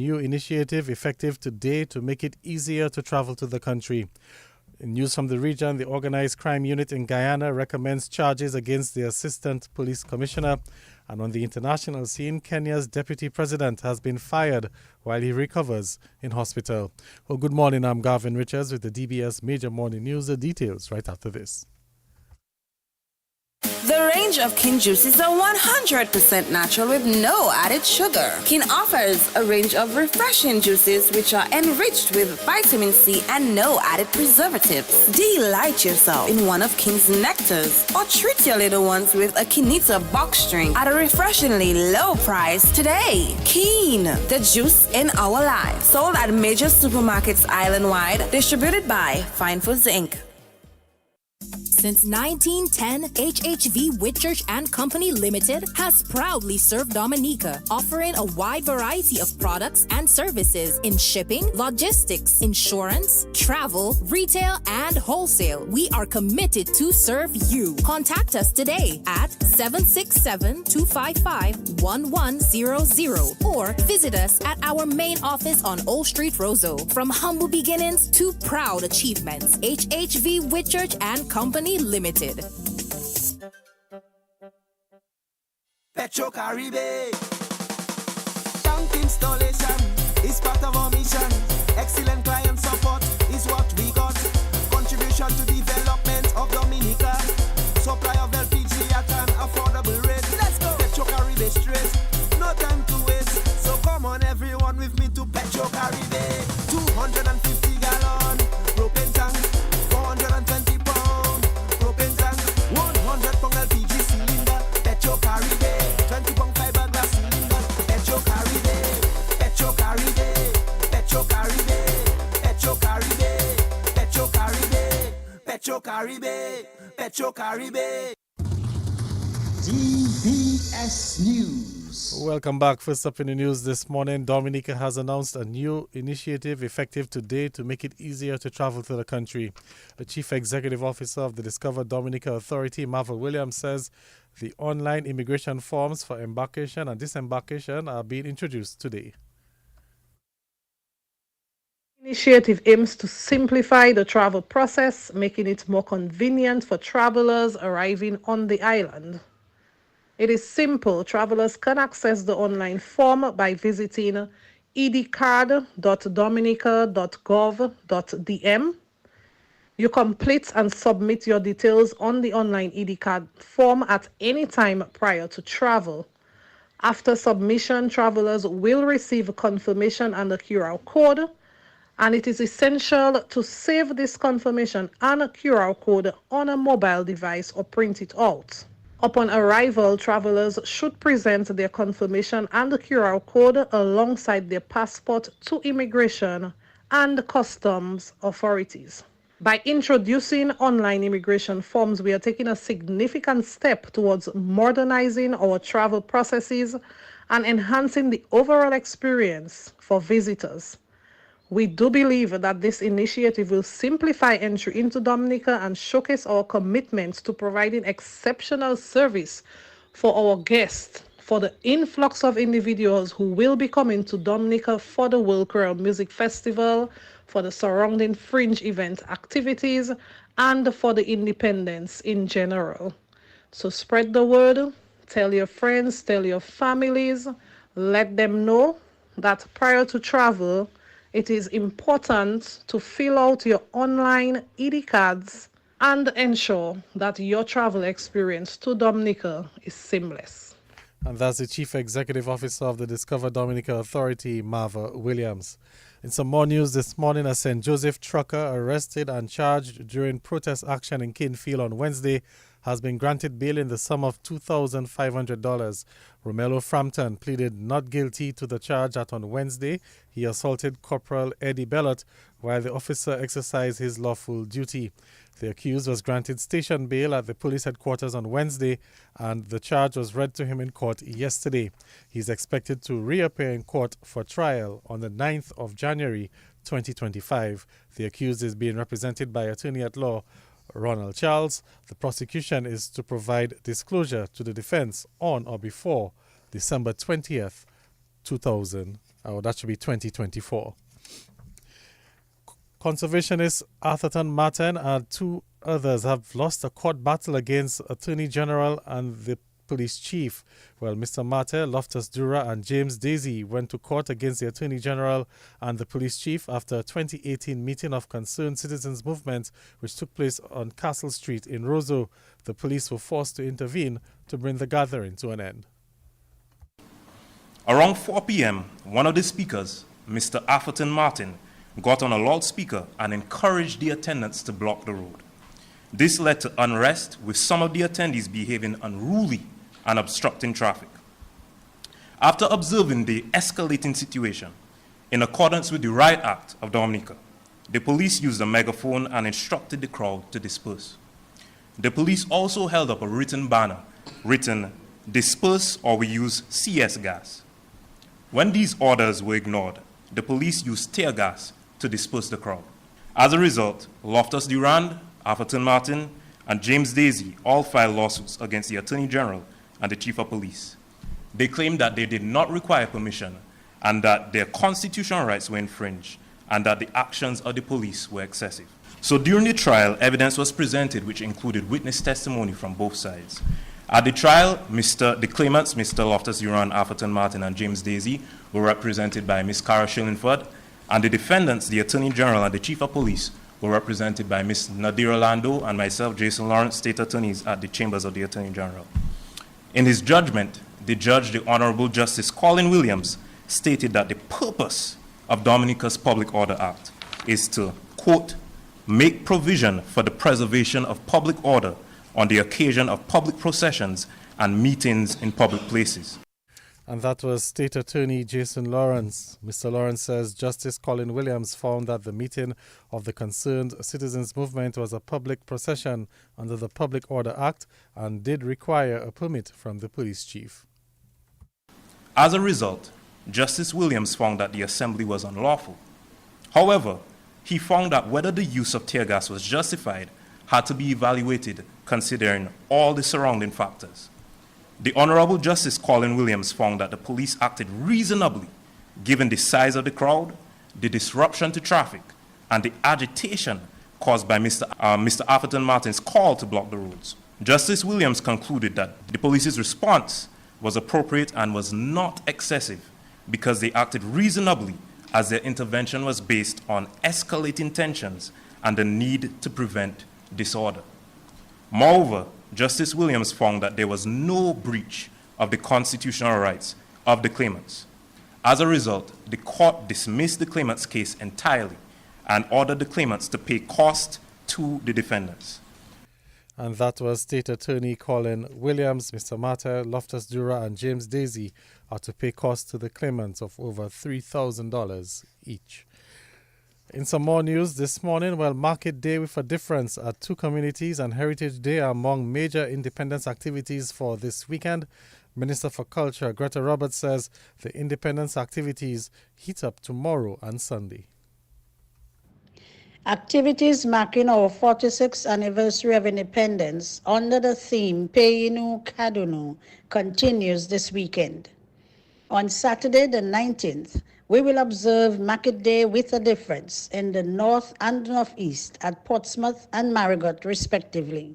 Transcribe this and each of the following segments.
new initiative effective today to make it easier to travel to the country. In news from the region, the Organized Crime Unit in Guyana recommends charges against the Assistant Police Commissioner. And on the international scene, Kenya's Deputy President has been fired while he recovers in hospital. Well, good morning. I'm Garvin Richards with the DBS Major Morning News. The details right after this. The range of Kin juices are 100% natural with no added sugar. Kin offers a range of refreshing juices which are enriched with vitamin C and no added preservatives. Delight yourself in one of Kin's nectars or treat your little ones with a Kinita box drink at a refreshingly low price today. Kin, the juice in our lives. Sold at major supermarkets island-wide. Distributed by Fine Foods Inc. Since 1910, HHV Whitchurch and Company Limited has proudly served Dominica, offering a wide variety of products and services in shipping, logistics, insurance, travel, retail, and wholesale. We are committed to serve you. Contact us today at 767-255-1100 or visit us at our main office on Old Street, Roseau. From humble beginnings to proud achievements, HHV Whitchurch and Company Limited. Petro Caribe. Tank installation is part of our mission. Excellent client support is what we got. Contribution to development of Dominica. Supply of LPG at an affordable rate. Let's go. Petro Caribe straight. No time to waste. So come on everyone with me to Petro Caribe. 250 gallon propane tank. 420 pound propane tank. 100 pound LPG cylinder. Petro Caribe. 20 pound fiberglass cylinder. Petro Caribe. Petro Caribe. Petro Caribe. Petro Caribe. Petro Caribe. Petro Caribe. Petro Caribe. DBS News. Welcome back. First up in the news this morning, Dominica has announced a new initiative effective today to make it easier to travel to the country. The Chief Executive Officer of the Discover Dominica Authority, Marvel Williams, says the online immigration forms for embarkation and disembarkation are being introduced today. Initiative aims to simplify the travel process, making it more convenient for travelers arriving on the island. It is simple. Travelers can access the online form by visiting edcard.dominica.gov.dm. You complete and submit your details on the online ED-card form at any time prior to travel. After submission, travelers will receive a confirmation and a QR code, and it is essential to save this confirmation and a QR code on a mobile device or print it out. Upon arrival, travelers should present their confirmation and the QR code alongside their passport to immigration and customs authorities. By introducing online immigration forms, we are taking a significant step towards modernizing our travel processes and enhancing the overall experience for visitors. We do believe that this initiative will simplify entry into Dominica and showcase our commitment to providing exceptional service for our guests, for the influx of individuals who will be coming to Dominica for the World Choral Music Festival, for the surrounding fringe event activities, and for the independence in general. So spread the word, tell your friends, tell your families, let them know that prior to travel, it is important to fill out your online ED cards and ensure that your travel experience to Dominica is seamless. And that's the Chief Executive Officer of the Discover Dominica Authority, Marva Williams. In some more news this morning, a St. Joseph trucker arrested and charged during protest action in Kinfield on Wednesday has been granted bail in the sum of $2,500. Romello Frampton pleaded not guilty to the charge that on Wednesday he assaulted Corporal Eddie Bellot while the officer exercised his lawful duty. The accused was granted station bail at the police headquarters on Wednesday, and the charge was read to him in court yesterday. He's expected to reappear in court for trial on the 9th of January 2025. The accused is being represented by attorney-at-law Ronald Charles. The prosecution is to provide disclosure to the defense on or before December 20th, 2025. That should be 2024. Conservationist Atherton Martin and two others have lost a court battle against Attorney General and the police chief. Well, Mr. Mate, Loftus Dura and James Daisy went to court against the Attorney General and the police chief after a 2018 meeting of Concerned Citizens Movement which took place on Castle Street in Roseau. The police were forced to intervene to bring the gathering to an end. Around 4 p.m., one of the speakers, Mr. Atherton Martin, got on a loudspeaker and encouraged the attendants to block the road. This led to unrest, with some of the attendees behaving unruly and obstructing traffic. After observing the escalating situation, in accordance with the Riot Act of Dominica, the police used a megaphone and instructed the crowd to disperse. The police also held up a written banner written, "Disperse or we use CS gas." When these orders were ignored, the police used tear gas to disperse the crowd. As a result, Loftus Durand, Atherton Martin, and James Daisy all filed lawsuits against the Attorney General and the Chief of Police. They claimed that they did not require permission and that their constitutional rights were infringed and that the actions of the police were excessive. So during the trial, evidence was presented which included witness testimony from both sides. At the trial, the claimants, Mr. Loftus Durand, Atherton Martin, and James Daisy, were represented by Ms. Cara Shillingford, and the defendants, the Attorney General and the Chief of Police, were represented by Ms. Nadira Lando and myself, Jason Lawrence, State Attorneys at the Chambers of the Attorney General. In his judgment, the judge, the Honorable Justice Colin Williams, stated that the purpose of Dominica's Public Order Act is to, quote, make provision for the preservation of public order on the occasion of public processions and meetings in public places. And that was State Attorney Jason Lawrence. Mr. Lawrence says Justice Colin Williams found that the meeting of the Concerned Citizens Movement was a public procession under the Public Order Act and did require a permit from the police chief. As a result, Justice Williams found that the assembly was unlawful. However, he found that whether the use of tear gas was justified had to be evaluated considering all the surrounding factors. The Honorable Justice Colin Williams found that the police acted reasonably given the size of the crowd, the disruption to traffic, and the agitation caused by Mr. Atherton Martin's call to block the roads. Justice Williams concluded that the police's response was appropriate and was not excessive because they acted reasonably as their intervention was based on escalating tensions and the need to prevent disorder. Moreover, Justice Williams found that there was no breach of the constitutional rights of the claimants. As a result, the court dismissed the claimants' case entirely and ordered the claimants to pay cost to the defendants. And that was State Attorney Colin Williams. Mr. Mata, Loftus Dura, and James Daisy are to pay costs to the claimants of over $3,000 each. In some more news this morning, Market Day with a Difference at two communities and Heritage Day are among major independence activities for this weekend. Minister for Culture Greta Roberts says the independence activities heat up tomorrow and Sunday. Activities marking our 46th anniversary of independence under the theme Peinu Kadunu continues this weekend. On Saturday the 19th, we will observe Market Day with a Difference in the North and Northeast at Portsmouth and Marigot respectively.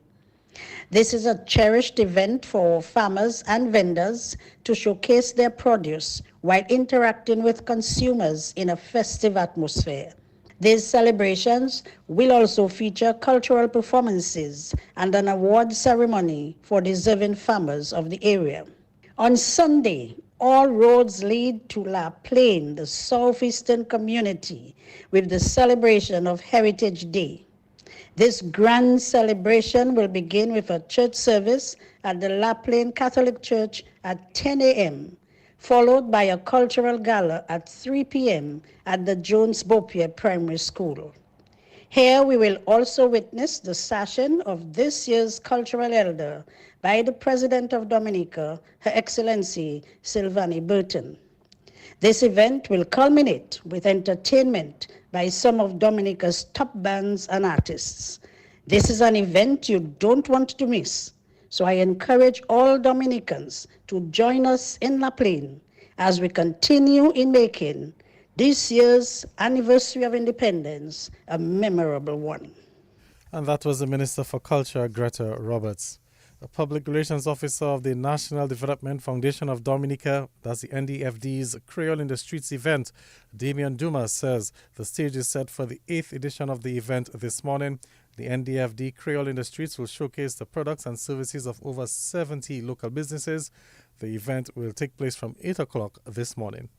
This is a cherished event for farmers and vendors to showcase their produce while interacting with consumers in a festive atmosphere. These celebrations will also feature cultural performances and an award ceremony for deserving farmers of the area. On Sunday, all roads lead to La Plaine, the southeastern community, with the celebration of Heritage Day. This grand celebration will begin with a church service at the La Plaine Catholic Church at 10 a.m., followed by a cultural gala at 3 p.m. at the Jones Bopier Primary School. Here we will also witness the session of this year's cultural elder by the President of Dominica, Her Excellency Sylvanie Burton. This event will culminate with entertainment by some of Dominica's top bands and artists. This is an event you don't want to miss, so I encourage all Dominicans to join us in La Plaine as we continue in making this year's anniversary of independence a memorable one. And that was the Minister for Culture, Greta Roberts. A public relations officer of the National Development Foundation of Dominica, that's the NDFD's Creole in the Streets event, Damian Dumas, says the stage is set for the 8th edition of the event this morning. The NDFD Creole in the Streets will showcase the products and services of over 70 local businesses. The event will take place from 8 o'clock this morning.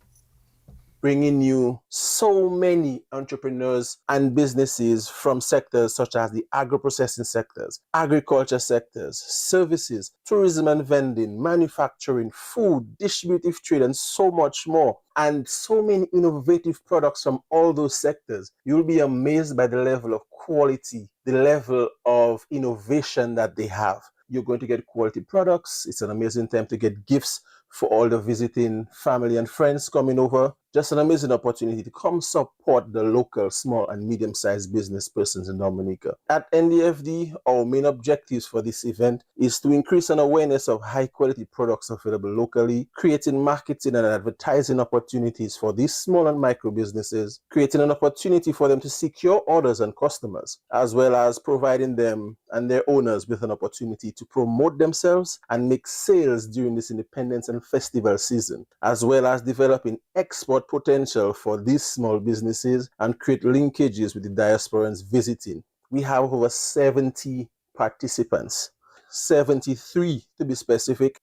Bringing you so many entrepreneurs and businesses from sectors such as the agro-processing sectors, agriculture sectors, services, tourism and vending, manufacturing, food, distributive trade, and so much more. And so many innovative products from all those sectors. You'll be amazed by the level of quality, the level of innovation that they have. You're going to get quality products. It's an amazing time to get gifts for all the visiting family and friends coming over. Just an amazing opportunity to come support the local small and medium-sized business persons in Dominica. At NDFD, our main objectives for this event is to increase an awareness of high-quality products available locally, creating marketing and advertising opportunities for these small and micro businesses, creating an opportunity for them to secure orders and customers, as well as providing them and their owners with an opportunity to promote themselves and make sales during this independence and festival season, as well as developing export potential for these small businesses and create linkages with the diasporans visiting. We have over 70 participants, 73 to be specific.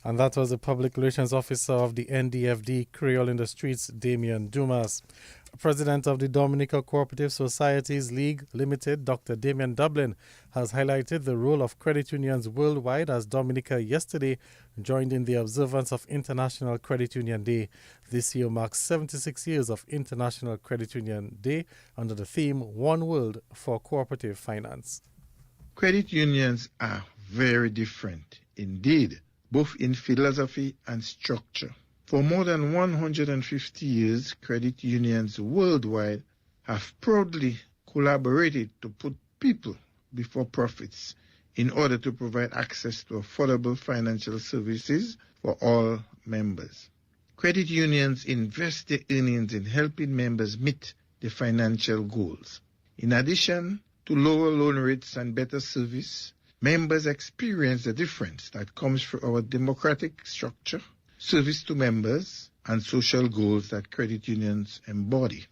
And that was the Public Relations Officer of the NDFD Creole in the Streets, Damian Dumas. President of the Dominica Cooperative Societies League Limited, Dr. Damian Dublin, has highlighted the role of credit unions worldwide as Dominica yesterday joined in the observance of International Credit Union Day. This year marks 76 years of International Credit Union Day under the theme One World for Cooperative Finance. Credit unions are very different indeed, both in philosophy and structure. For more than 150 years, credit unions worldwide have proudly collaborated to put people before profits in order to provide access to affordable financial services for all members. Credit unions invest their earnings in helping members meet their financial goals. In addition to lower loan rates and better service, members experience the difference that comes from our democratic structure, service to members, and social goals that credit unions embody.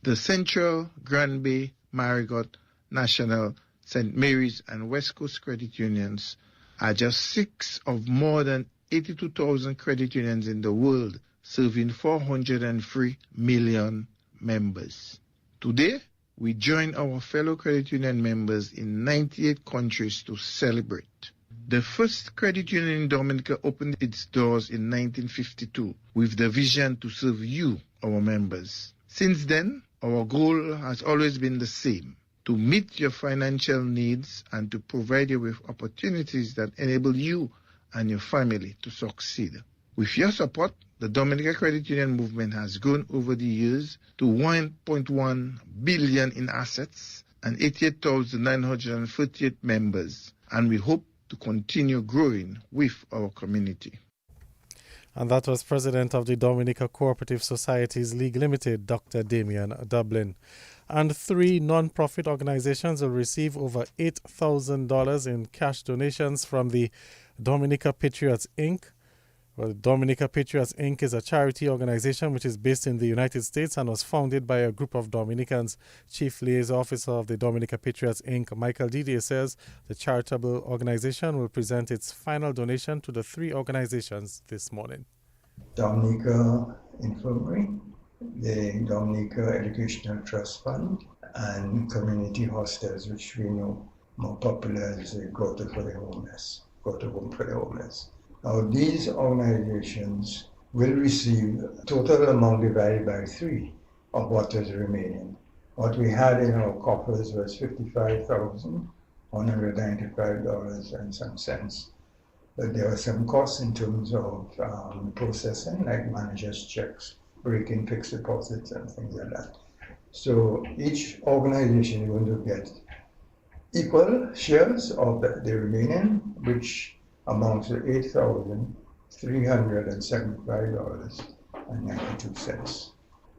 The Central, Grand Bay, Marigot, National, St. Mary's, and West Coast credit unions are just 6 of more than 82,000 credit unions in the world, serving 403 million members. Today, we join our fellow credit union members in 98 countries to celebrate. The first credit union in Dominica opened its doors in 1952 with the vision to serve you, our members. Since then, our goal has always been the same: to meet your financial needs and to provide you with opportunities that enable you and your family to succeed. With your support, the Dominica Credit Union movement has grown over the years to 1.1 billion in assets and 88,938 members, and we hope to continue growing with our community. And that was President of the Dominica Cooperative Societies League Limited, Dr. Damian Dublin. And 3 non-profit organizations will receive over $8,000 in cash donations from the Dominica Patriots, Inc. Well, Dominica Patriots, Inc. is a charity organization which is based in the United States and was founded by a group of Dominicans. Chief Liaison Officer of the Dominica Patriots, Inc., Michael Didier, says the charitable organization will present its final donation to the 3 organizations this morning. Dominica Infirmary, the Dominica Educational Trust Fund, and community hostels, which we know more popular as a Grotto for the Homeless, Grotto Home for the Homeless. Now, these organizations will receive a total amount divided by 3 of what is remaining. What we had in our coffers was $55,195 and some cents. But there were some costs in terms of processing, like managers' checks, breaking fixed deposits and things like that. So each organization is going to get equal shares of the remaining, which amounts to $8,000, $375.92.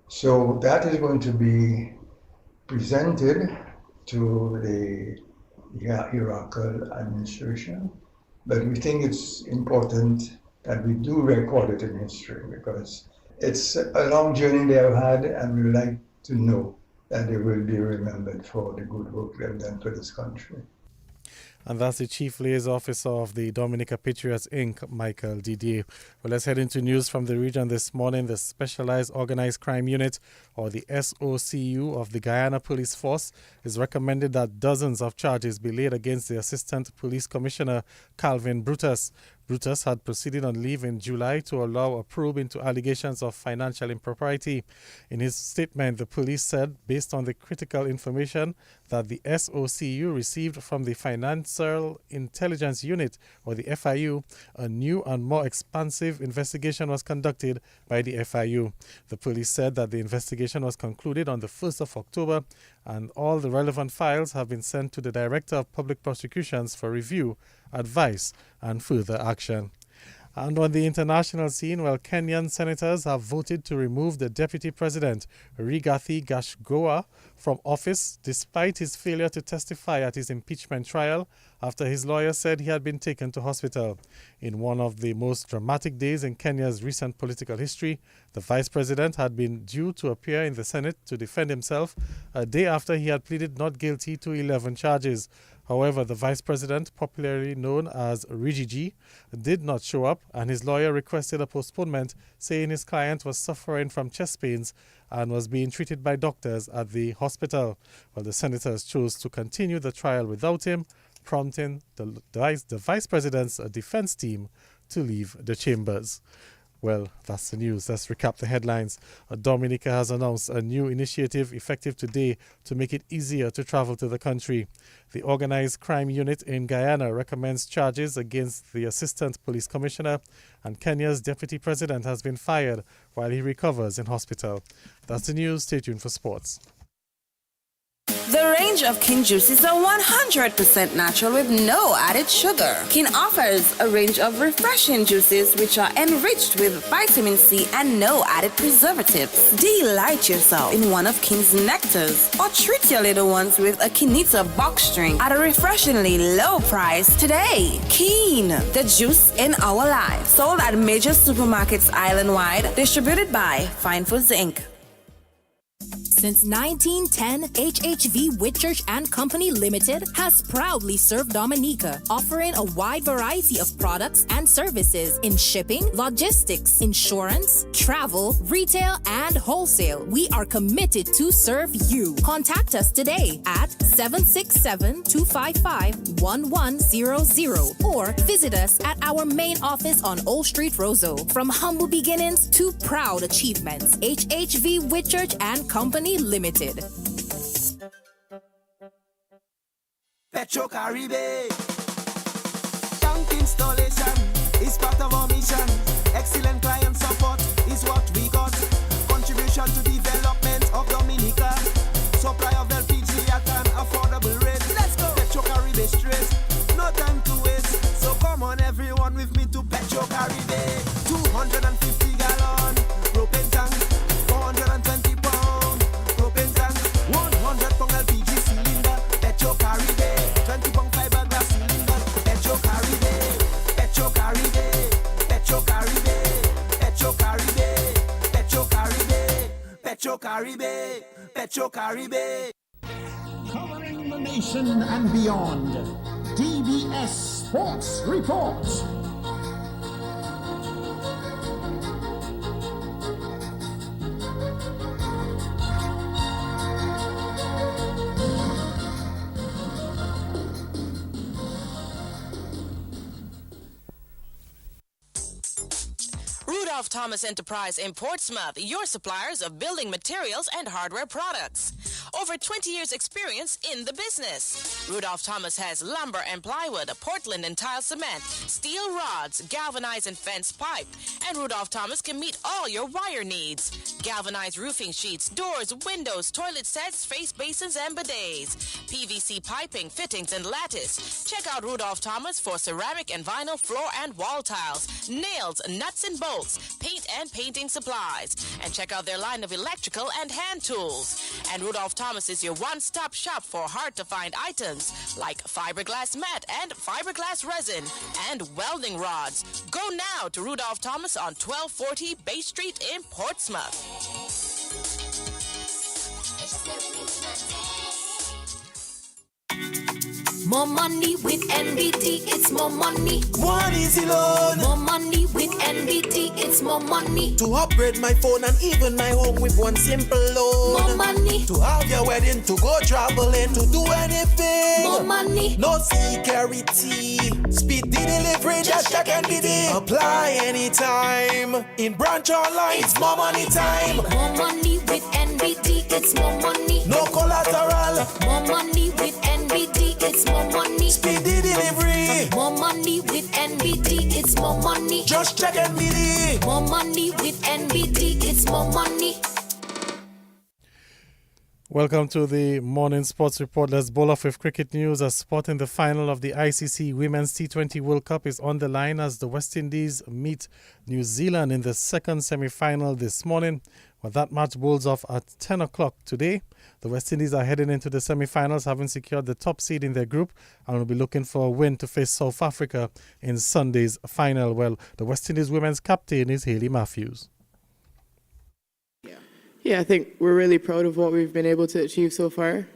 So that is going to be presented to the hierarchical administration, but we think it's important that we do record it in history because it's a long journey they have had, and we would like to know that they will be remembered for the good work they have done for this country. And that's the Chief Liaison Officer of the Dominica Patriots Inc., Michael Didier. Well, let's head into news from the region this morning. The Specialized Organized Crime Unit, or the SOCU, of the Guyana Police Force is recommended that dozens of charges be laid against the Assistant Police Commissioner, Calvin Brutus. Brutus had proceeded on leave in July to allow a probe into allegations of financial impropriety. In his statement, the police said, based on the critical information that the SOCU received from the Financial Intelligence Unit, or the FIU, a new and more expansive investigation was conducted by the FIU. The police said that the investigation was concluded on the 1st of October, and all the relevant files have been sent to the Director of Public Prosecutions for review, advice, and further action. And on the international scene, Kenyan senators have voted to remove the Deputy President, Rigathi Gachagua, from office despite his failure to testify at his impeachment trial after his lawyer said he had been taken to hospital. In one of the most dramatic days in Kenya's recent political history, the Vice President had been due to appear in the Senate to defend himself a day after he had pleaded not guilty to 11 charges. However, the Vice President, popularly known as Rigigi, did not show up, and his lawyer requested a postponement, saying his client was suffering from chest pains and was being treated by doctors at the hospital. Well, the senators chose to continue the trial without him, prompting the Vice President's defense team to leave the chambers. Well, that's the news. Let's recap the headlines. Dominica has announced a new initiative effective today to make it easier to travel to the country. The Organized Crime Unit in Guyana recommends charges against the Assistant Police Commissioner, and Kenya's Deputy President has been fired while he recovers in hospital. That's the news. Stay tuned for sports. The range of King juices are 100% natural with no added sugar. King offers a range of refreshing juices which are enriched with vitamin C and no added preservatives. Delight yourself in one of King's nectars or treat your little ones with a Kinita box drink at a refreshingly low price today. Keen, the juice in our lives. Sold at major supermarkets island-wide. Distributed by Fine Foods Inc. Since 1910, HHV Whitchurch and Company Limited has proudly served Dominica, offering a wide variety of products and services in shipping, logistics, insurance, travel, retail, and wholesale. We are committed to serve you. Contact us today at 767-255-1100 or visit us at our main office on Old Street, Roseau. From humble beginnings to proud achievements, HHV Whitchurch and Company Limited. Petro Caribe. Tank installation is part of our mission. Excellent client support is what we got. Contribution to development of Dominica. Supply of LPG at an affordable rate. Let's go. Petro Caribe straight. No time to waste. So come on everyone with me to Petro Caribe. 250 gallon propane tank. 420 pound propane tank. 100 pound LPG cylinder. Petro Caribe. 20 pound fiberglass cylinder. Petro Caribe. Petro Caribe. Petro Caribe. Petro Caribe. Petro Caribe. Petro Caribe. Petro Caribe. Covering the nation and beyond. DBS Sports Report. Rudolph Thomas Enterprise in Portsmouth, your suppliers of building materials and hardware products. Over 20 years experience in the business. Rudolph Thomas has lumber and plywood, Portland and tile cement, steel rods, galvanized and fence pipe. And Rudolph Thomas can meet all your wire needs. Galvanized roofing sheets, doors, windows, toilet sets, face basins and bidets. PVC piping, fittings and lattice. Check out Rudolph Thomas for ceramic and vinyl floor and wall tiles, nails, nuts and bolts, paint and painting supplies. And check out their line of electrical and hand tools. And Rudolph Thomas is your one-stop shop for hard-to-find items like fiberglass mat and fiberglass resin and welding rods. Go now to Rudolph Thomas on 1240 Bay Street in Portsmouth. More money with NBT, it's more money. One easy loan. More money with NBT, it's more money. To upgrade my phone and even my home with one simple loan. More money. To have your wedding, to go traveling, to do anything. More money. No security. Speed the delivery, just check NBT. Apply anytime. In branch online, it's more money time. More money with NBT, it's more money. No collateral. More money with NBT, it's more money. Speedy delivery. More money with NBT, it's more money. Just check NBT. More money with NBT, it's more money. Welcome to the Morning Sports Report. Let's bowl off with cricket news. A spot in the final of the ICC Women's T20 World Cup is on the line as the West Indies meet New Zealand in the second semi-final this morning. Well, that match bowls off at 10 o'clock today. The West Indies are heading into the semi-finals, having secured the top seed in their group, and will be looking for a win to face South Africa in Sunday's final. Well, the West Indies women's captain is Hayley Matthews. Yeah, I think we're really proud of what we've been able to achieve so far.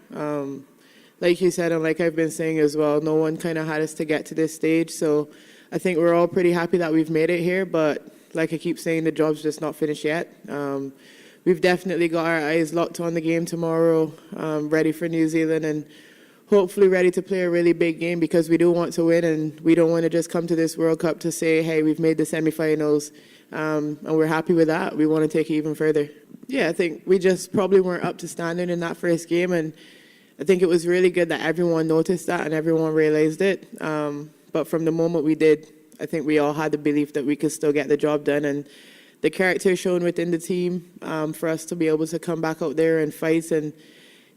Like you said, and like I've been saying as well, no one kind of had us to get to this stage. So I think we're all pretty happy that we've made it here. But like I keep saying, the job's just not finished yet. We've definitely got our eyes locked on the game tomorrow, ready for New Zealand and hopefully ready to play a really big game because we do want to win and we don't want to just come to this World Cup to say, hey, we've made the semi-finals and we're happy with that. We want to take it even further. Yeah, I think we just probably weren't up to standard in that first game, and I think it was really good that everyone noticed that and everyone realized it. But from the moment we did, I think we all had the belief that we could still get the job done, and the character shown within the team for us to be able to come back out there and fight. And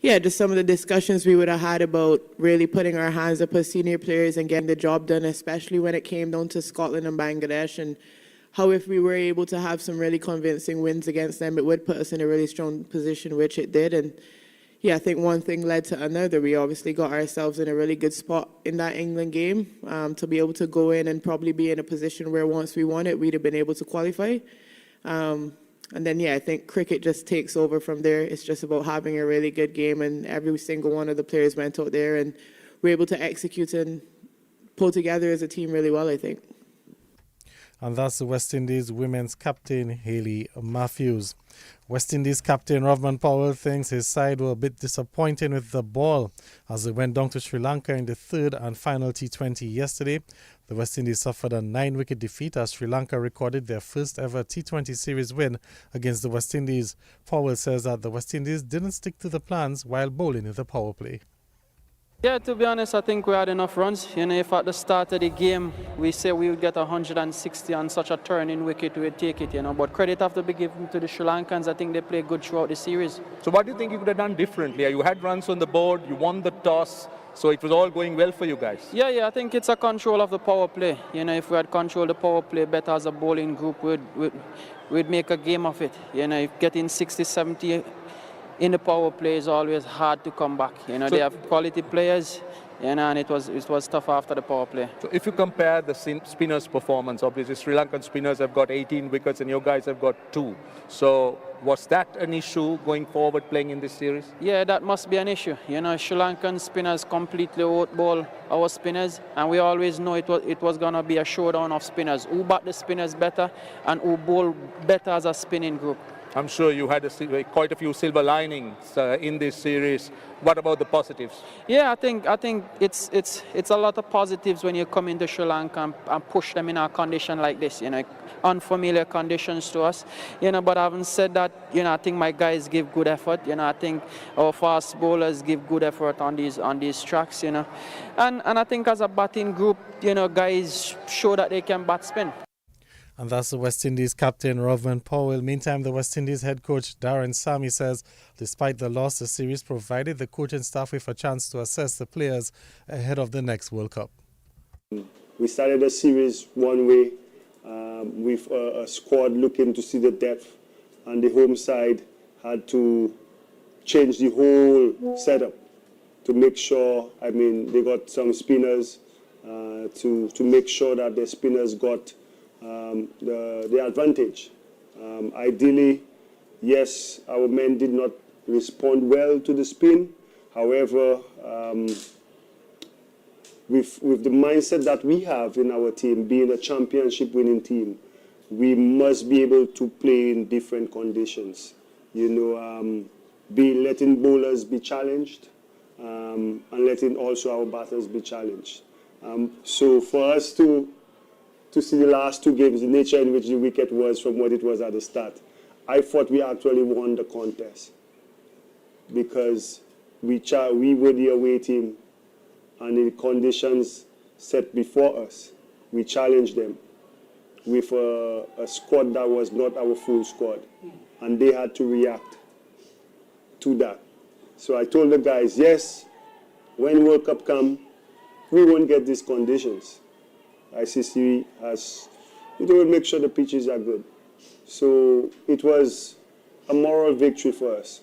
yeah, just some of the discussions we would have had about really putting our hands up as senior players and getting the job done, especially when it came down to Scotland and Bangladesh, and how if we were able to have some really convincing wins against them, it would put us in a really strong position, which it did. And yeah, I think one thing led to another. We obviously got ourselves in a really good spot in that England game to be able to go in and probably be in a position where once we won it, we'd have been able to qualify. And then, yeah, I think cricket just takes over from there. It's just about having a really good game, and every single one of the players went out there and were able to execute and pull together as a team really well, I think. And that's the West Indies women's captain, Hayley Matthews. West Indies captain Rovman Powell thinks his side were a bit disappointing with the ball as they went down to Sri Lanka in the third and final T20 yesterday. The West Indies suffered a 9-wicket defeat as Sri Lanka recorded their first ever T20 series win against the West Indies. Powell says that the West Indies didn't stick to the plans while bowling in the power play. Yeah, to be honest, I think we had enough runs. You know, if at the start of the game we say we would get 160 on such a turning wicket, we would take it, you know. But credit have to be given to the Sri Lankans. I think they played good throughout the series. So what do you think you could have done differently? You had runs on the board, you won the toss, so it was all going well for you guys. Yeah, I think it's a control of the power play. You know, if we had controlled the power play better as a bowling group, we'd make a game of it. You know, if getting 60, 70 in the power play is always hard to come back. You know, so they have quality players, you know, and it was tough after the power play. So if you compare the spinners' performance, obviously Sri Lankan spinners have got 18 wickets and your guys have got 2. So was that an issue going forward playing in this series? Yeah, that must be an issue. You know, Sri Lankan spinners completely outball our spinners, and we always know it was going to be a showdown of spinners. Who bat the spinners better and who bowl better as a spinning group. I'm sure you had quite a few silver linings in this series. What about the positives? Yeah, I think it's a lot of positives when you come into Sri Lanka and push them in a condition like this, unfamiliar conditions to us, But having said that, I think my guys give good effort, I think our fast bowlers give good effort on these tracks, and I think as a batting group, guys show that they can bat spin. And that's the West Indies captain, Rovman Powell. Meantime, the West Indies head coach, Darren Sammy, says despite the loss, the series provided the coaching staff with a chance to assess the players ahead of the next World Cup. We started the series one way with a squad looking to see the depth, and the home side had to change the whole setup to make sure, they got some spinners to make sure that the spinners got the advantage. Ideally, yes, our men did not respond well to the spin. However, with the mindset that we have in our team, being a championship winning team, we must be able to play in different conditions. Letting bowlers be challenged and letting also our batters be challenged. So for us to see the last two games, the nature in which the wicket was from what it was at the start, I thought we actually won the contest because we were the away team, and in the conditions set before us, we challenged them with a squad that was not our full squad, and they had to react to that. So I told the guys, yes, when World Cup come, we won't get these conditions. ICC will make sure the pitches are good. So it was a moral victory for us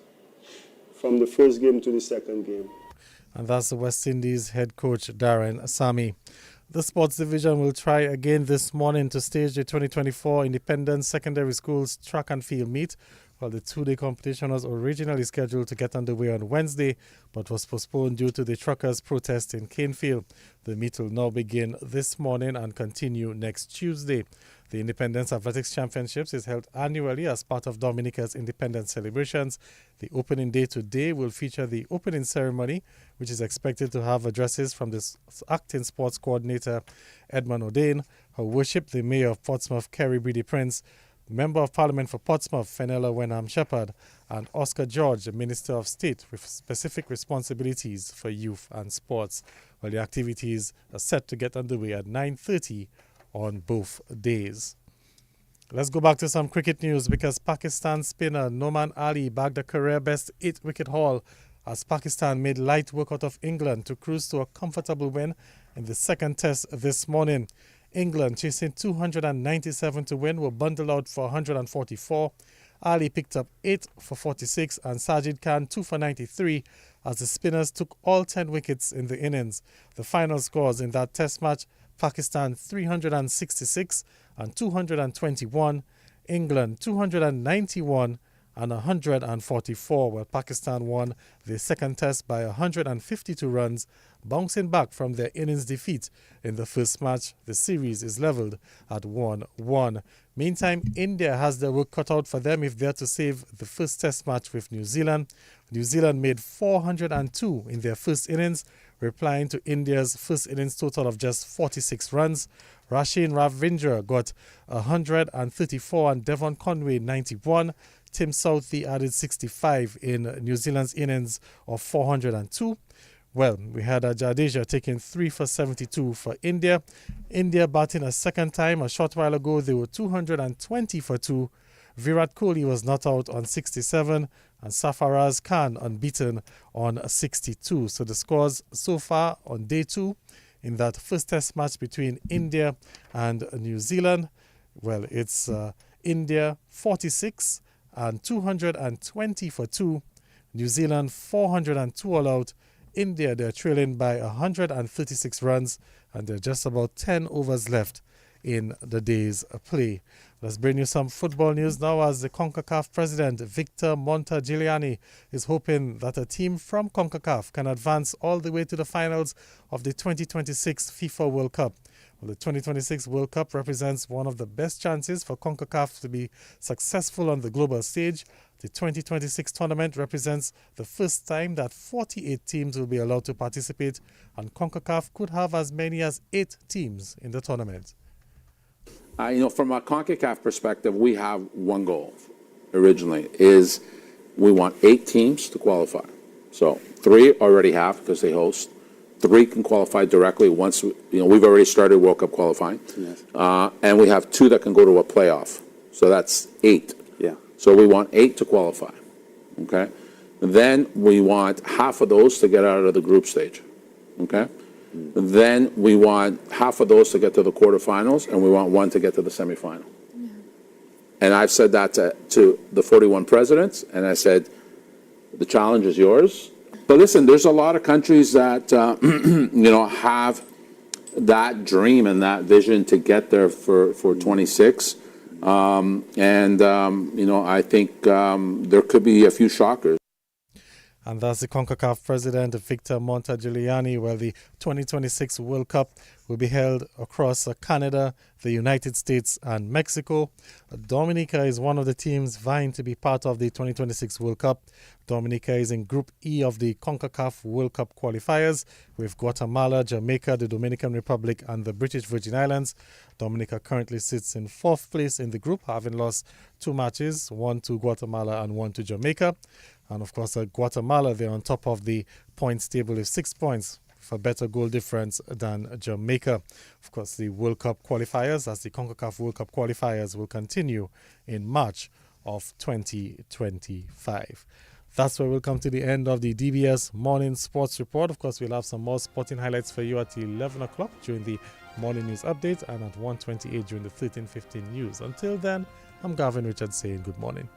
from the first game to the second game. And that's the West Indies head coach, Darren Sammy. The sports division will try again this morning to stage the 2024 Independent Secondary Schools Track and Field Meet, while the two-day competition was originally scheduled to get underway on Wednesday, but was postponed due to the truckers' protest in Canefield. The meet will now begin this morning and continue next Tuesday. The Independence Athletics Championships is held annually as part of Dominica's independence celebrations. The opening day today will feature the opening ceremony, which is expected to have addresses from the acting sports coordinator, Edmund O'Dane, who worshipped the mayor of Portsmouth, Kerry Breedy Prince, Member of Parliament for Portsmouth, Fenella Wenham Shepherd, and Oscar George, the Minister of State with specific responsibilities for youth and sports. Well, the activities are set to get underway at 9:30 on both days. Let's go back to some cricket news because Pakistan spinner Noman Ali bagged a career-best 8-wicket haul as Pakistan made light work out of England to cruise to a comfortable win in the second test this morning. England, chasing 297 to win, were bundled out for 144. Ali picked up 8 for 46 and Sajid Khan 2 for 93 as the spinners took all 10 wickets in the innings. The final scores in that test match, Pakistan 366 and 221, England 291 and 144, while Pakistan won the second test by 152 runs, bouncing back from their innings defeat in the first match. The series is levelled at 1-1. Meantime, India has their work cut out for them if they're to save the first test match with New Zealand. New Zealand made 402 in their first innings, replying to India's first innings total of just 46 runs. Rasheen Ravindra got 134 and Devon Conway 91. Tim Southee added 65 in New Zealand's innings of 402. Well, we had Jadeja taking 3 for 72 for India. India batting a second time. A short while ago, they were 220 for 2. Virat Kohli was not out on 67 and Sarfaraz Khan unbeaten on 62. So the scores so far on day 2 in that first test match between India and New Zealand. Well, it's India 46 and 220 for 2. New Zealand 402 all out. India, they're trailing by 136 runs and there are just about 10 overs left in the day's play. Let's bring you some football news now as the CONCACAF president, Victor Montagigliani, is hoping that a team from CONCACAF can advance all the way to the finals of the 2026 FIFA World Cup. Well, the 2026 World Cup represents one of the best chances for CONCACAF to be successful on the global stage. The 2026 tournament represents the first time that 48 teams will be allowed to participate, and CONCACAF could have as many as 8 teams in the tournament. From a CONCACAF perspective, we have one goal originally, is we want 8 teams to qualify. So 3 already have because they host. 3 can qualify directly once, we've already started World Cup qualifying. Yes. And we have 2 that can go to a playoff. So that's 8. Yeah. So we want 8 to qualify. Okay? Then we want half of those to get out of the group stage. Okay? Then we want half of those to get to the quarterfinals, and we want 1 to get to the semifinal. Yeah. And I've said that to the 41 presidents, and I said, the challenge is yours. But listen, there's a lot of countries that, have that dream and that vision to get there for 26. I think there could be a few shockers. And that's the CONCACAF president, Victor Montagiuliani, where the 2026 World Cup will be held across Canada, the United States, and Mexico. Dominica is one of the teams vying to be part of the 2026 World Cup. Dominica is in Group E of the CONCACAF World Cup qualifiers with Guatemala, Jamaica, the Dominican Republic, and the British Virgin Islands. Dominica currently sits in 4th place in the group, having lost 2 matches, 1 to Guatemala and 1 to Jamaica. And of course, Guatemala, they're on top of the points table with 6 points for better goal difference than Jamaica. Of course, the World Cup qualifiers, as the CONCACAF World Cup qualifiers, will continue in March of 2025. That's where we'll come to the end of the DBS Morning Sports Report. Of course, we'll have some more sporting highlights for you at 11 o'clock during the morning news update and at 1:28 during the 13:15 news. Until then, I'm Gavin Richards saying good morning.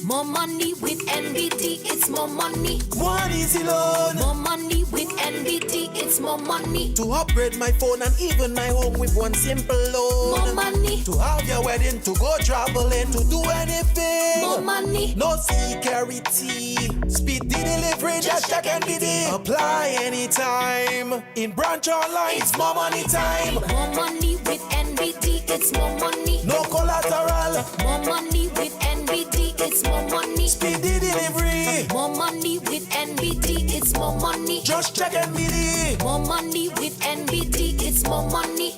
More money with NBT, it's more money. One easy loan. More money with NBT, it's more money. To upgrade my phone and even my home with one simple loan. More money. To have your wedding, to go traveling, to do anything. More money. No security. Speed the delivery, just check NBT. Apply anytime. In branch online, it's more money time. More money with NBT, it's more money. No collateral. More money with NBT, it's more money. Speed the delivery. More money with NBT, it's more money. Just check NBT. More money with NBT, it's more money.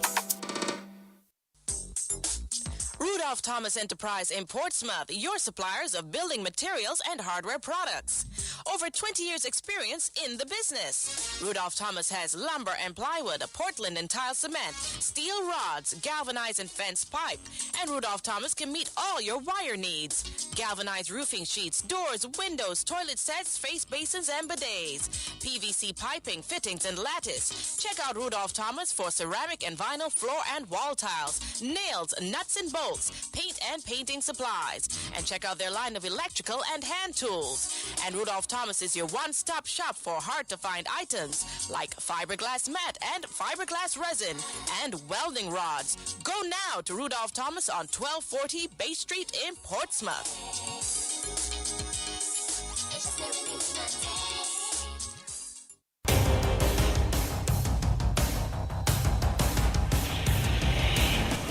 Rudolph Thomas Enterprise in Portsmouth, your suppliers of building materials and hardware products. Over 20 years experience in the business. Rudolph Thomas has lumber and plywood, Portland and tile cement, steel rods, galvanized and fence pipe. And Rudolph Thomas can meet all your wire needs. Galvanized roofing sheets, doors, windows, toilet sets, face basins and bidets. PVC piping, fittings and lattice. Check out Rudolph Thomas for ceramic and vinyl floor and wall tiles, nails, nuts and bolts, paint and painting supplies. And check out their line of electrical and hand tools. And Rudolph Thomas is your one-stop shop for hard-to-find items like fiberglass mat and fiberglass resin and welding rods. Go now to Rudolph Thomas on 1240 Bay Street in Portsmouth.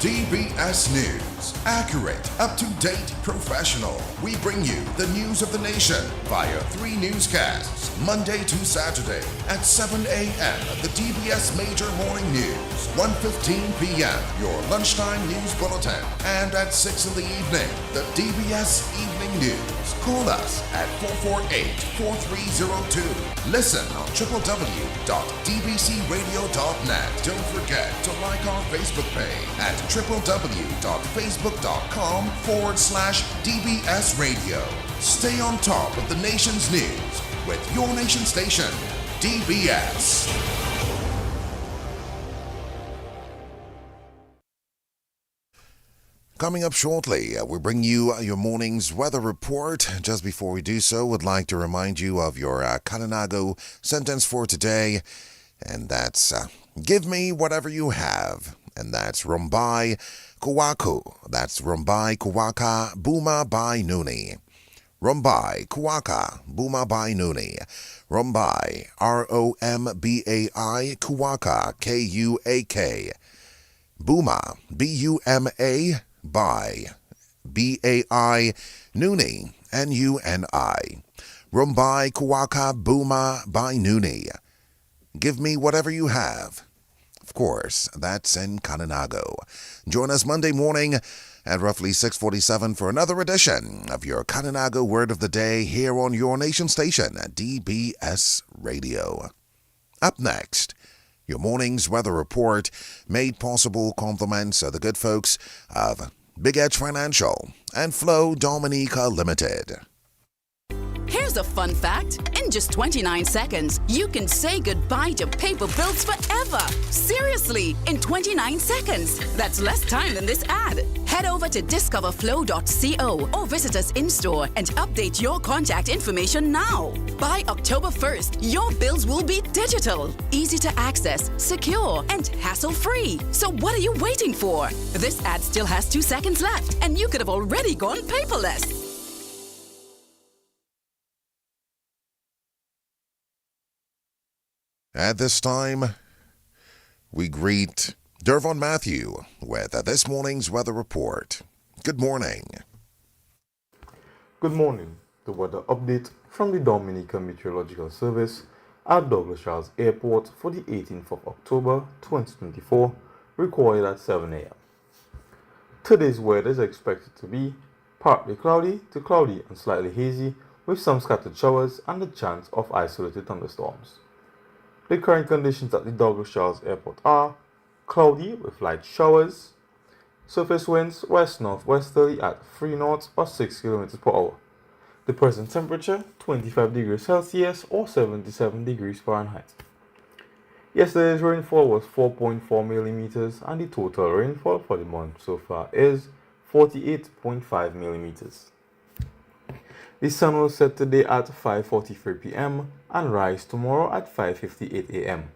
DBS News. Accurate, up-to-date, professional. We bring you the news of the nation via 3 newscasts, Monday to Saturday at 7 a.m. The DBS Major Morning News, 1:15 p.m. your lunchtime news bulletin, and at 6 in the evening, the DBS Evening News. Call us at 448-4302. Listen on www.dbcradio.net. Don't forget to like our Facebook page at www.facebook.com/DBS Radio. Stay on top of the nation's news with your nation station, DBS. Coming up shortly, we bring you your morning's weather report. Just before we do so, would like to remind you of your Kananago sentence for today, and that's give me whatever you have, and that's Rumbai Kuwaku. That's Rumbai Kuwaka Buma Bai Nuni. Rumbai Kuwaka Buma Bai Nuni. Rumbai Rombai Kuwaka Kuak. Buma Buma Bai Bai Nuni Nuni. Rumbai Kuwaka Buma Bai Nuni. Give me whatever you have. Of course, that's in Kananago. Join us Monday morning at roughly 6:47 for another edition of your Kananago Word of the Day here on your nation station at DBS Radio. Up next, your morning's weather report made possible compliments of the good folks of Big Edge Financial and Flow Dominica Limited. Here's a fun fact. In just 29 seconds, you can say goodbye to paper bills forever. Seriously, in 29 seconds. That's less time than this ad. Head over to discoverflow.co or visit us in-store and update your contact information now. By October 1st, your bills will be digital, easy to access, secure, and hassle-free. So what are you waiting for? This ad still has 2 seconds left, and you could have already gone paperless. At this time, we greet Dervon Matthew with this morning's weather report. Good morning. Good morning. The weather update from the Dominica Meteorological Service at Douglas Charles Airport for the 18th of October 2024, recorded at 7 a.m. Today's weather is expected to be partly cloudy to cloudy and slightly hazy with some scattered showers and the chance of isolated thunderstorms. The current conditions at the Douglas Charles Airport are cloudy with light showers, surface winds west-northwesterly at 3 knots or 6 km per hour. The present temperature 25 degrees Celsius or 77 degrees Fahrenheit. Yesterday's rainfall was 4.4 millimeters and the total rainfall for the month so far is 48.5 millimeters. The sun will set today at 5:43 p.m. and rise tomorrow at 5:58 a.m.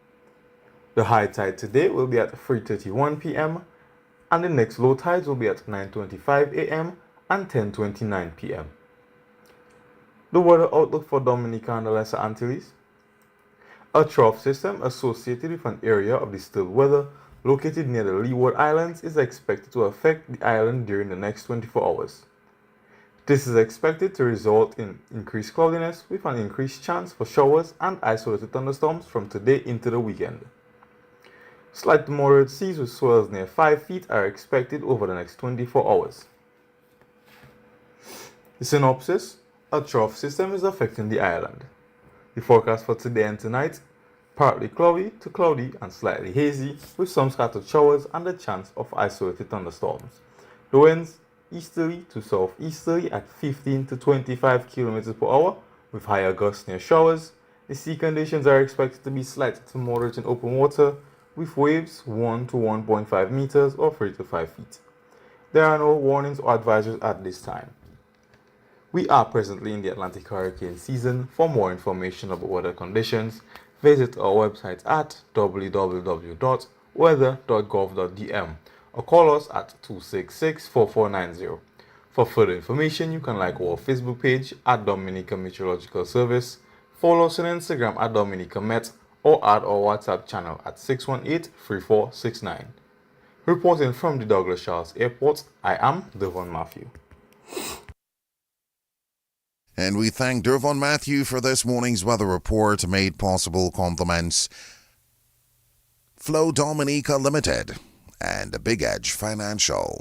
The high tide today will be at 3:31 p.m. and the next low tides will be at 9:25 a.m. and 10:29 p.m. The weather outlook for Dominica and the Lesser Antilles. A trough system associated with an area of distilled weather located near the Leeward Islands is expected to affect the island during the next 24 hours. This is expected to result in increased cloudiness with an increased chance for showers and isolated thunderstorms from today into the weekend. Slight to moderate seas with swells near 5 feet are expected over the next 24 hours. The synopsis: a trough system is affecting the island. The forecast for today and tonight: partly cloudy to cloudy and slightly hazy with some scattered showers and a chance of isolated thunderstorms. The winds easterly to southeasterly at 15 to 25 km per hour with higher gusts near showers. The sea conditions are expected to be slight to moderate in open water with waves 1 to 1.5 meters or 3 to 5 feet. There are no warnings or advisories at this time. We are presently in the Atlantic hurricane season. For more information about weather conditions, visit our website at www.weather.gov.dm or call us at 266-4490. For further information, you can like our Facebook page at Dominica Meteorological Service, follow us on Instagram at Dominica Met, or add our WhatsApp channel at 618-3469. Reporting from the Douglas Charles Airport, I am Devon Matthew. And we thank Dervon Matthew for this morning's weather report, made possible compliments Flow Dominica Limited and Big Edge Financial.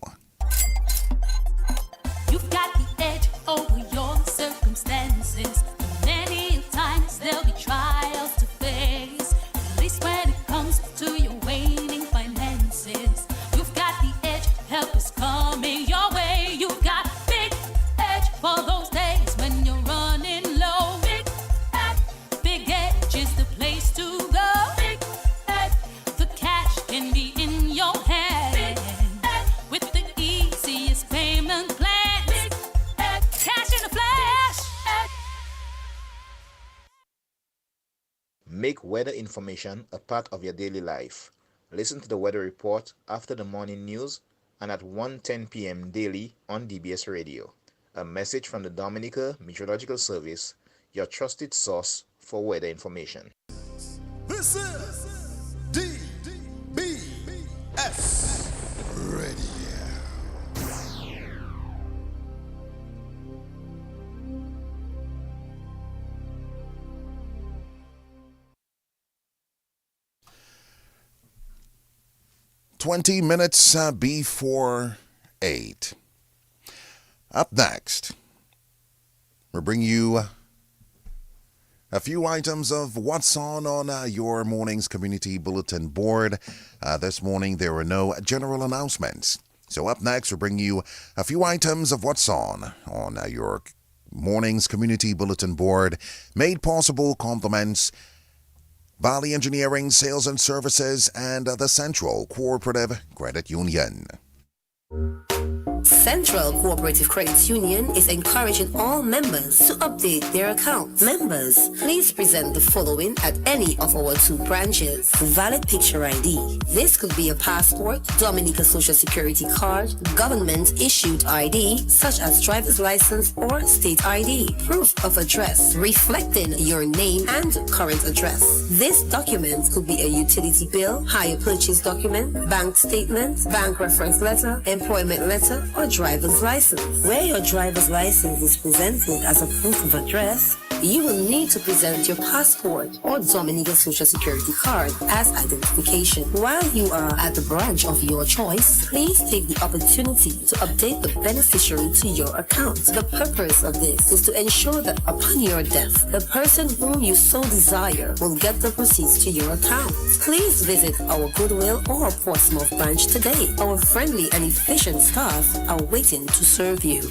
You've got the edge over your circumstances. Many times there'll be trials to face, at least when it comes to your waning finances. You've got the edge, help is coming your way. You've got Big Edge for those days when you're running low. Big Edge is the place to go. Big Edge, the cash can be in your hand with the Make weather information a part of your daily life. Listen to the weather report after the morning news and at 1:10 p.m. daily on DBS Radio. A message from the Dominica Meteorological Service, your trusted source for weather information. This is DBS Radio. 20 minutes before 8. Up next, we'll bring you a few items of what's on your morning's community bulletin board. This morning, there were no general announcements. So up next, we'll bring you a few items of what's on your morning's community bulletin board. Made possible compliments Valley Engineering, Sales and Services, and the Central Cooperative Credit Union. Central Cooperative Credit Union is encouraging all members to update their accounts. Members, please present the following at any of our 2 branches. Valid picture ID. This could be a passport, Dominica Social Security card, government-issued ID, such as driver's license or state ID. Proof of address, reflecting your name and current address. This document could be a utility bill, hire purchase document, bank statement, bank reference letter, employment letter, or driver's license. Where your driver's license is presented as a proof of address, you will need to present your passport or Dominica Social Security card as identification. While you are at the branch of your choice, please take the opportunity to update the beneficiary to your account. The purpose of this is to ensure that upon your death, the person whom you so desire will get the proceeds to your account. Please visit our Goodwill or Portsmouth branch today. Our friendly and efficient staff are waiting to serve you.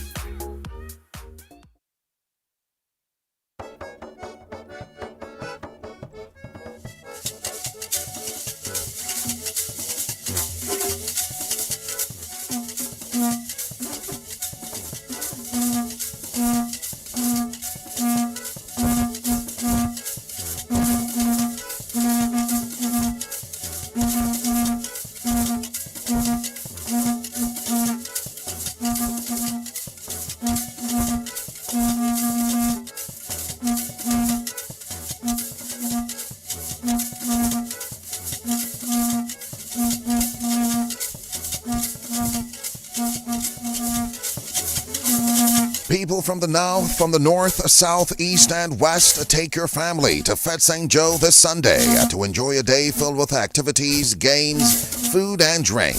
People from the north, south, east, and west, take your family to Fet St. Joe this Sunday to enjoy a day filled with activities, games, food, and drink.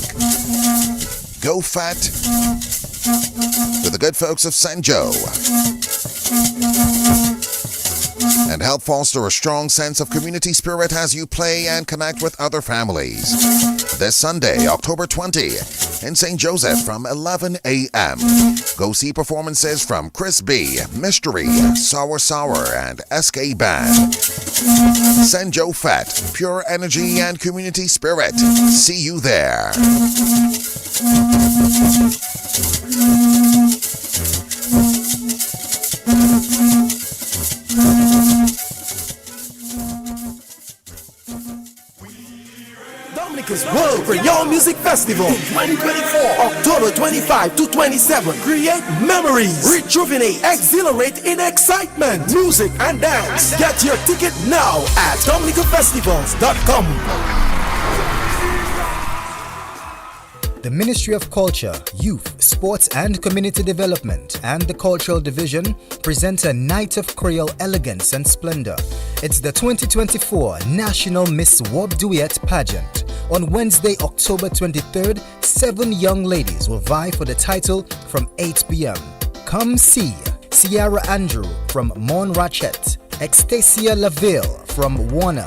Go Fet to the good folks of St. Joe and help foster a strong sense of community spirit as you play and connect with other families. This Sunday, October 20, in St. Joseph from 11 a.m. Go see performances from Chris B, Mystery, Sour and SK Band. St. Joe Fet, pure energy and community spirit. See you there. Dominica's World Crayon Music Festival 2024, October 25 to 27. Create memories, rejuvenate, exhilarate in excitement, music and dance. Get your ticket now at dominicafestivals.com. The Ministry of Culture, Youth, Sports and Community Development and the Cultural Division present a Night of Creole Elegance and Splendor. It's the 2024 National Miss Wob Duet Pageant. On Wednesday, October 23rd, 7 young ladies will vie for the title from 8 p.m. Come see Ciara Andrew from Mon Ratchet, Extasia Laville from Warner,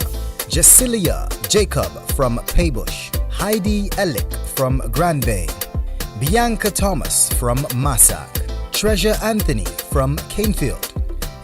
Jasilia Jacob from Paybush, Heidi Elick from Grand Bay, Bianca Thomas from Massac, Treasure Anthony from Canefield,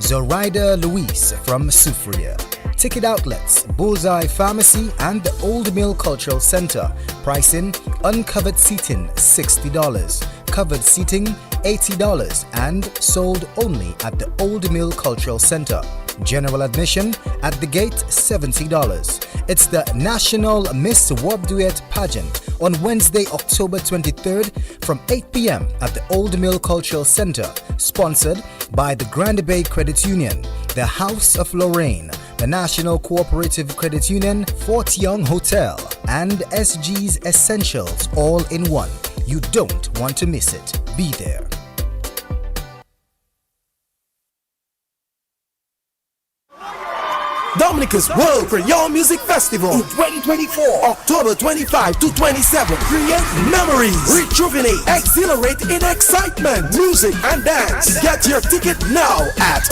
Zoraida Luis from Soufriere. Ticket outlets, Bullseye Pharmacy and the Old Mill Cultural Center. Pricing, uncovered seating $60, covered seating $80 and sold only at the Old Mill Cultural Center. General admission at the gate $70. It's the National Miss Warp Duet Pageant on Wednesday, October 23rd from 8 p.m. at the Old Mill Cultural Center, sponsored by the Grand Bay Credit Union, the House of Lorraine, the National Cooperative Credit Union, Fort Young Hotel, and SG's Essentials all in one. You don't want to miss it. Be there. Dominica's World Crayon Music Festival in 2024, October 25 to 27. Create memories, rejuvenate, exhilarate in excitement, music and dance. Get your ticket now at